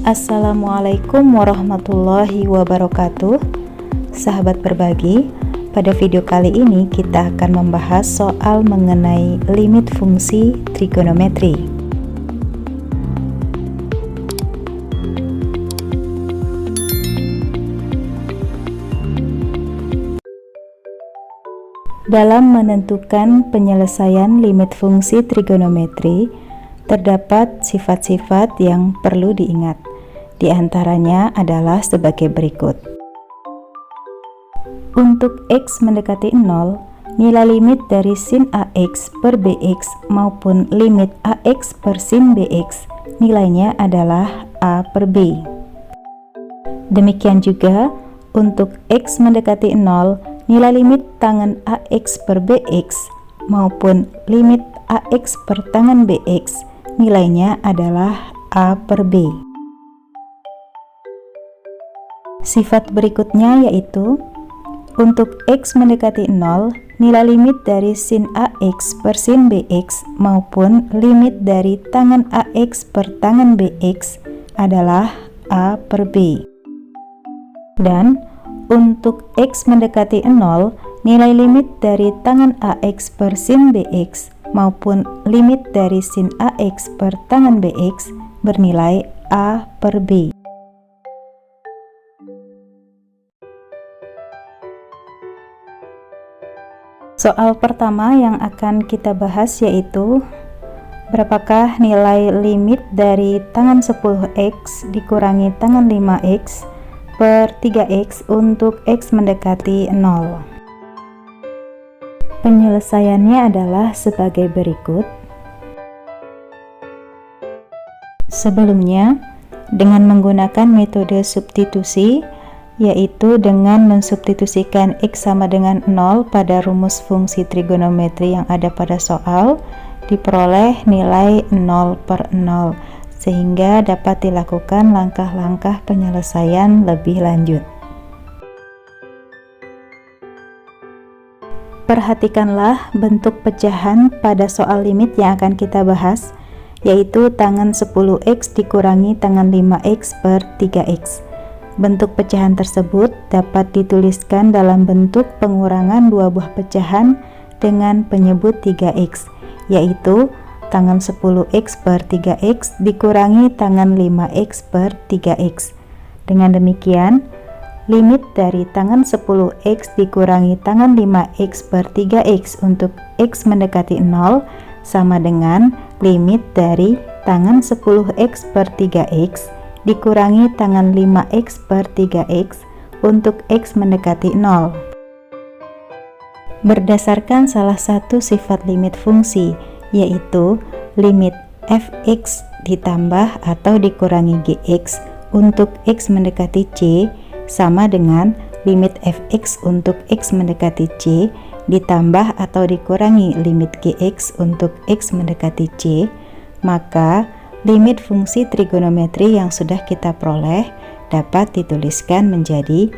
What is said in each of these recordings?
Assalamualaikum warahmatullahi wabarakatuh. Sahabat berbagi, pada video kali ini kita akan membahas soal mengenai limit fungsi trigonometri. Dalam menentukan penyelesaian limit fungsi trigonometri, terdapat sifat-sifat yang perlu diingat. Di antaranya adalah sebagai berikut. Untuk X mendekati 0, nilai limit dari sin AX per BX maupun limit AX per sin BX nilainya adalah A per B. Demikian juga untuk X mendekati 0, nilai limit tangan AX per BX maupun limit AX per tangan BX nilainya adalah A per B. Sifat berikutnya yaitu untuk X mendekati 0, nilai limit dari sin AX per sin BX maupun limit dari tangan AX per tangan BX adalah A per B. Dan untuk X mendekati 0, nilai limit dari tangan AX per sin BX maupun limit dari sin AX per tangan BX bernilai A per B. Soal pertama yang akan kita bahas yaitu berapakah nilai limit dari tangan 10x dikurangi tangan 5x per 3x untuk X mendekati 0. Penyelesaiannya adalah sebagai berikut. Sebelumnya, dengan menggunakan metode substitusi, yaitu dengan mensubstitusikan X sama dengan 0 pada rumus fungsi trigonometri yang ada pada soal, diperoleh nilai 0 per 0, sehingga dapat dilakukan langkah-langkah penyelesaian lebih lanjut. Perhatikanlah bentuk pecahan pada soal limit yang akan kita bahas, yaitu tangan 10x dikurangi tangan 5x per 3x. Bentuk pecahan tersebut dapat dituliskan dalam bentuk pengurangan dua buah pecahan dengan penyebut 3x, yaitu tangan 10x per 3x dikurangi tangan 5x per 3x. Dengan demikian, limit dari tangan 10x dikurangi tangan 5x per 3x untuk X mendekati 0 sama dengan limit dari tangan 10x per 3x dikurangi tangan 5x per 3x untuk X mendekati 0. Berdasarkan salah satu sifat limit fungsi, yaitu limit fx ditambah atau dikurangi gx untuk X mendekati c sama dengan limit fx untuk X mendekati c ditambah atau dikurangi limit gx untuk X mendekati c, maka limit fungsi trigonometri yang sudah kita peroleh dapat dituliskan menjadi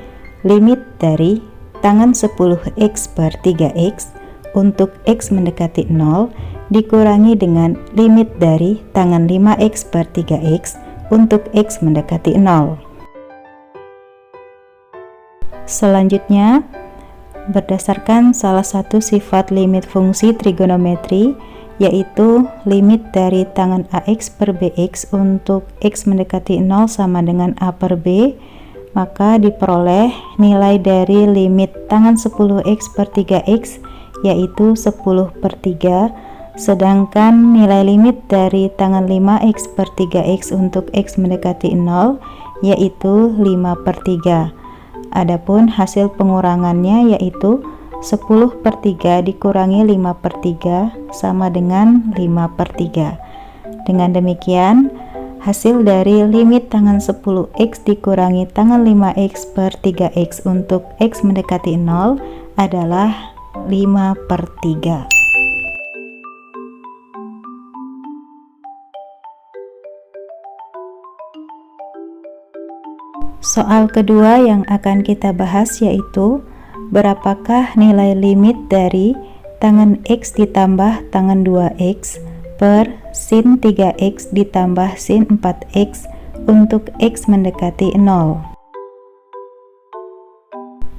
limit dari tangan 10x per 3x untuk X mendekati 0 dikurangi dengan limit dari tangan 5x per 3x untuk X mendekati 0. Selanjutnya, berdasarkan salah satu sifat limit fungsi trigonometri, yaitu limit dari tangan AX per BX untuk X mendekati 0 sama dengan A per B, maka diperoleh nilai dari limit tangan 10x per 3x yaitu 10 per 3, sedangkan nilai limit dari tangan 5x per 3x untuk X mendekati 0 yaitu 5 per 3. Adapun hasil pengurangannya yaitu 10 per 3 dikurangi 5 per 3 sama dengan 5 per 3. Dengan demikian, hasil dari limit tangan 10x dikurangi tangan 5x per 3x untuk X mendekati 0 adalah 5 per 3. Soal kedua yang akan kita bahas yaitu berapakah nilai limit dari tangan X ditambah tangan 2X per sin 3X ditambah sin 4X untuk X mendekati 0.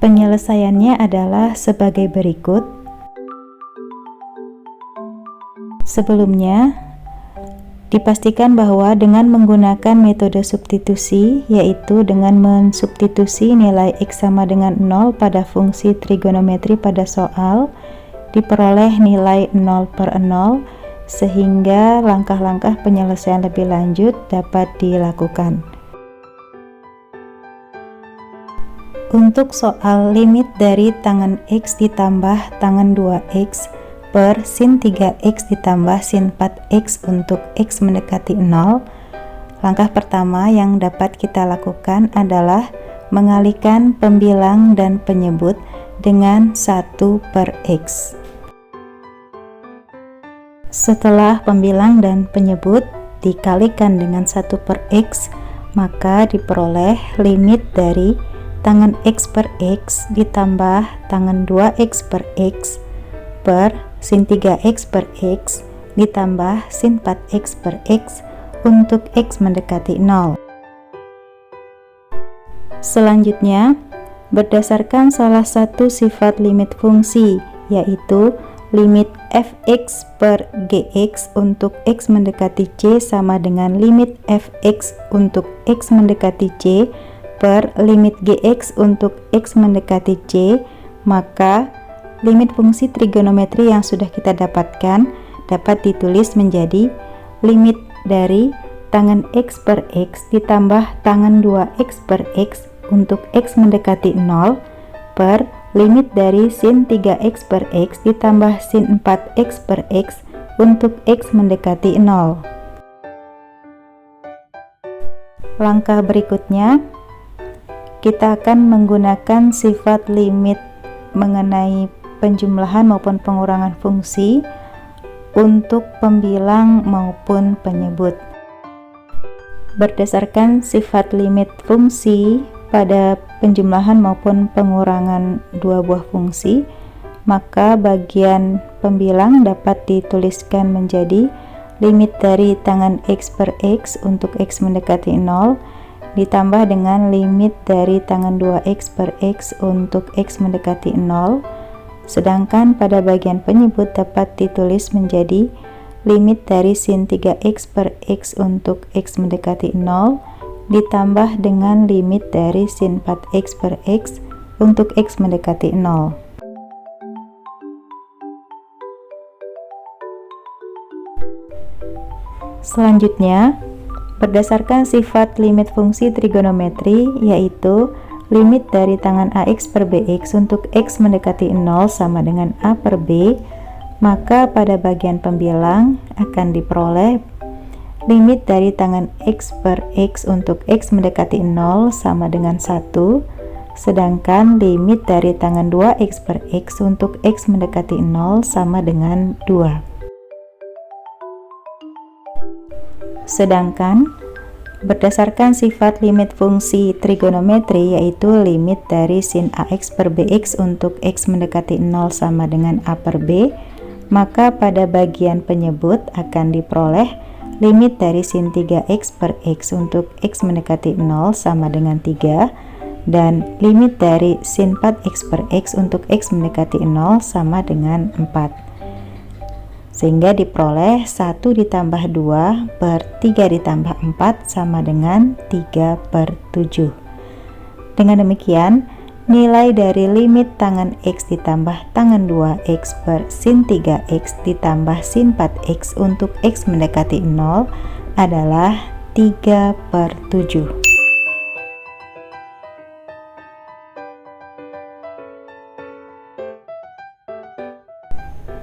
Penyelesaiannya adalah sebagai berikut. Sebelumnya, dipastikan bahwa dengan menggunakan metode substitusi, yaitu dengan mensubstitusi nilai X sama dengan 0 pada fungsi trigonometri pada soal, diperoleh nilai 0 per 0, sehingga langkah-langkah penyelesaian lebih lanjut dapat dilakukan. Untuk soal limit dari tangan X ditambah tangan 2X per sin 3X ditambah sin 4X untuk X mendekati 0, langkah pertama yang dapat kita lakukan adalah mengalihkan pembilang dan penyebut dengan 1 per X. Setelah pembilang dan penyebut dikalikan dengan 1 per X, maka diperoleh limit dari tangan X per X ditambah tangan 2X per X per sin 3X per X ditambah sin 4X per X untuk X mendekati 0. Selanjutnya, berdasarkan salah satu sifat limit fungsi, yaitu limit fx per gx untuk X mendekati C sama dengan limit fx untuk X mendekati C per limit gx untuk X mendekati C, maka limit fungsi trigonometri yang sudah kita dapatkan dapat ditulis menjadi limit dari tangan X per X ditambah tangan 2X per X untuk X mendekati 0 per limit dari sin 3X per X ditambah sin 4X per X untuk X mendekati 0. Langkah berikutnya, kita akan menggunakan sifat limit mengenai penjumlahan maupun pengurangan fungsi untuk pembilang maupun penyebut. Berdasarkan sifat limit fungsi pada penjumlahan maupun pengurangan dua buah fungsi, maka bagian pembilang dapat dituliskan menjadi limit dari tangan X per X untuk X mendekati 0 ditambah dengan limit dari tangan 2X per X untuk X mendekati 0. Sedangkan pada bagian penyebut dapat ditulis menjadi limit dari sin 3X per X untuk X mendekati 0 ditambah dengan limit dari sin 4X per X untuk X mendekati 0. Selanjutnya, berdasarkan sifat limit fungsi trigonometri, yaitu limit dari tangan AX per BX untuk X mendekati 0 sama dengan A per B, maka pada bagian pembilang akan diperoleh limit dari tangan X per X untuk X mendekati 0 sama dengan 1, sedangkan limit dari tangan 2X per X untuk X mendekati 0 sama dengan 2. Sedangkan berdasarkan sifat limit fungsi trigonometri, yaitu limit dari sin AX per BX untuk X mendekati 0 sama dengan A per B, maka pada bagian penyebut akan diperoleh limit dari sin 3X per X untuk X mendekati 0 sama dengan 3, dan limit dari sin 4X per X untuk X mendekati 0 sama dengan 4. Sehingga diperoleh 1 ditambah 2 per 3 ditambah 4 sama dengan 3 per 7. Dengan demikian, nilai dari limit tangan X ditambah tangan 2X per sin 3X ditambah sin 4X untuk X mendekati 0 adalah 3 per 7.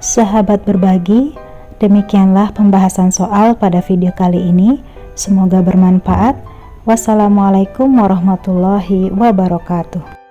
Sahabat berbagi, demikianlah pembahasan soal pada video kali ini. Semoga bermanfaat. Wassalamualaikum warahmatullahi wabarakatuh.